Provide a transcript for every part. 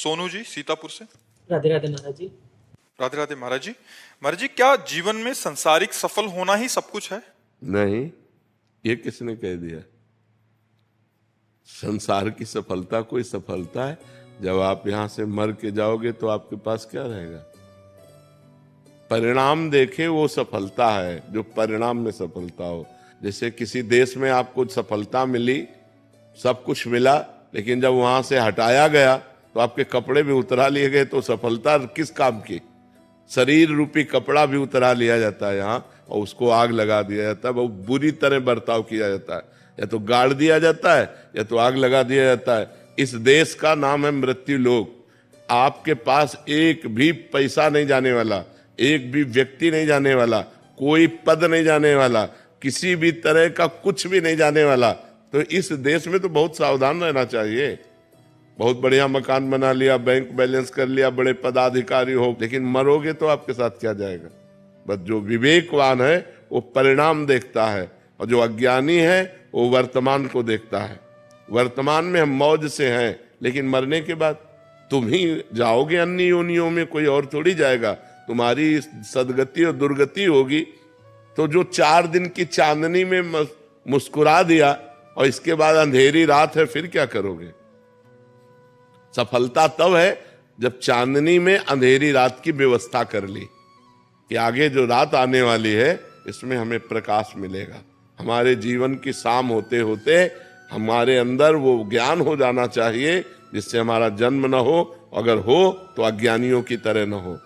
सोनू जी सीतापुर से। राधे राधे महाराज जी। राधे राधे महाराज जी। महाराज जी, क्या जीवन में संसारिक सफल होना ही सब कुछ है? नहीं, ये किसने कह दिया? संसार की सफलता कोई सफलता है? जब आप यहां से मर के जाओगे तो आपके पास क्या रहेगा? परिणाम देखे वो सफलता है, जो परिणाम में सफलता हो। जैसे किसी देश में आपको सफलता मिली, सब कुछ मिला, लेकिन जब वहां से हटाया गया तो आपके कपड़े भी उतरा लिए गए, तो सफलता किस काम की? शरीर रूपी कपड़ा भी उतरा लिया जाता है यहाँ, और उसको आग लगा दिया जाता है। बहुत बुरी तरह बर्ताव किया जाता है, या तो गाड़ दिया जाता है या तो आग लगा दिया जाता है। इस देश का नाम है मृत्यु लोक। आपके पास एक भी पैसा नहीं जाने वाला, एक भी व्यक्ति नहीं जाने वाला, कोई पद नहीं जाने वाला, किसी भी तरह का कुछ भी नहीं जाने वाला। तो इस देश में तो बहुत सावधान रहना चाहिए। बहुत बढ़िया मकान बना लिया, बैंक बैलेंस कर लिया, बड़े पदाधिकारी हो, लेकिन मरोगे तो आपके साथ क्या जाएगा? बस जो विवेकवान है वो परिणाम देखता है, और जो अज्ञानी है वो वर्तमान को देखता है। वर्तमान में हम मौज से हैं, लेकिन मरने के बाद तुम ही जाओगे अन्य योनियों में, कोई और थोड़ी जाएगा। तुम्हारी सदगति और दुर्गति होगी। तो जो 4 दिन की चांदनी में मुस्कुरा दिया और इसके बाद अंधेरी रात है, फिर क्या करोगे? सफलता तब है जब चांदनी में अंधेरी रात की व्यवस्था कर ली कि आगे जो रात आने वाली है इसमें हमें प्रकाश मिलेगा। हमारे जीवन की शाम होते होते हमारे अंदर वो ज्ञान हो जाना चाहिए जिससे हमारा जन्म न हो, अगर हो तो अज्ञानियों की तरह न हो।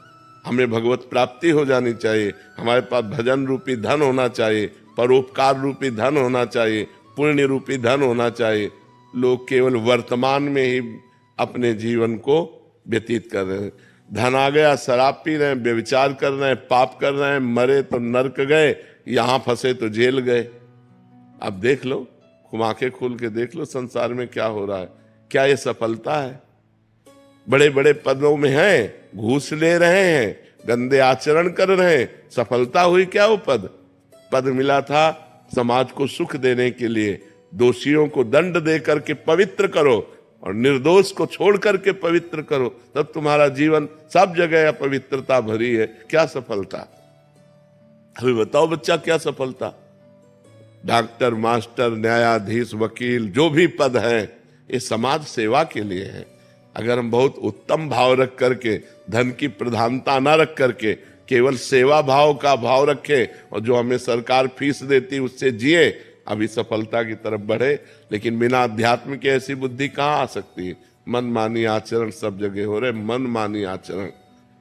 हमें भगवत प्राप्ति हो जानी चाहिए, हमारे पास भजन रूपी धन होना चाहिए, परोपकार रूपी धन होना चाहिए, पुण्य रूपी धन होना चाहिए। लोग केवल वर्तमान में ही अपने जीवन को व्यतीत कर रहे हैं। धन आ गया, शराब पी रहे हैं, व्यभिचार कर रहे हैं, पाप कर रहे हैं, मरे तो नरक गए, यहां फंसे तो जेल गए। अब देख लो, आंखें खोल के देख लो संसार में क्या हो रहा है। क्या ये सफलता है? बड़े बड़े पदों में हैं, घूस ले रहे हैं, गंदे आचरण कर रहे हैं, सफलता हुई क्या? वो पद मिला था समाज को सुख देने के लिए। दोषियों को दंड दे करके पवित्र करो और निर्दोष को छोड़ करके पवित्र करो, तब तुम्हारा जीवन सब जगह अपवित्रता भरी है। क्या सफलता? अभी बताओ बच्चा, क्या सफलता? डॉक्टर, मास्टर, न्यायाधीश, वकील, जो भी पद है ये समाज सेवा के लिए है। अगर हम बहुत उत्तम भाव रख करके, धन की प्रधानता ना रख करके, केवल सेवा भाव का भाव रखे और जो हमें सरकार फीस देती उससे जिए, अभी सफलता की तरफ बढ़े। लेकिन बिना अध्यात्म की ऐसी बुद्धि कहाँ आ सकती है? मनमानी आचरण सब जगह हो रहे, मनमानी आचरण।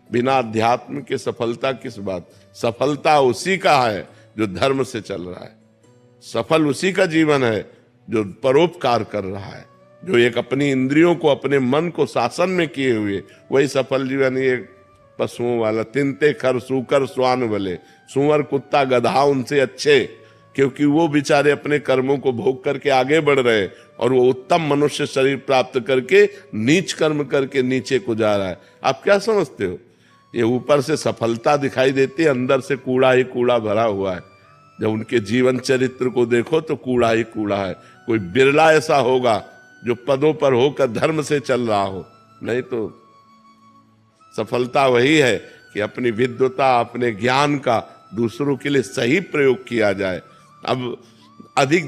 बिना अध्यात्म के सफलता किस बात? सफलता उसी का है जो धर्म से चल रहा है। सफल उसी का जीवन है जो परोपकार कर रहा है, जो एक अपनी इंद्रियों को, अपने मन को शासन में किए हुए, वही सफल जीवन। ये पशुओं वाला, तिनते खर सूकर स्वान भले, सुअर कुत्ता गधा उनसे अच्छे, क्योंकि वो बेचारे अपने कर्मों को भोग करके आगे बढ़ रहे हैं और वो उत्तम मनुष्य शरीर प्राप्त करके नीच कर्म करके नीचे को जा रहा है। आप क्या समझते हो? ये ऊपर से सफलता दिखाई देती है, अंदर से कूड़ा ही कूड़ा भरा हुआ है। जब उनके जीवन चरित्र को देखो तो कूड़ा ही कूड़ा है। कोई बिरला ऐसा होगा जो पदों पर होकर धर्म से चल रहा हो, नहीं तो सफलता वही है कि अपनी विद्वता, अपने ज्ञान का दूसरों के लिए सही प्रयोग किया जाए। अब अधिक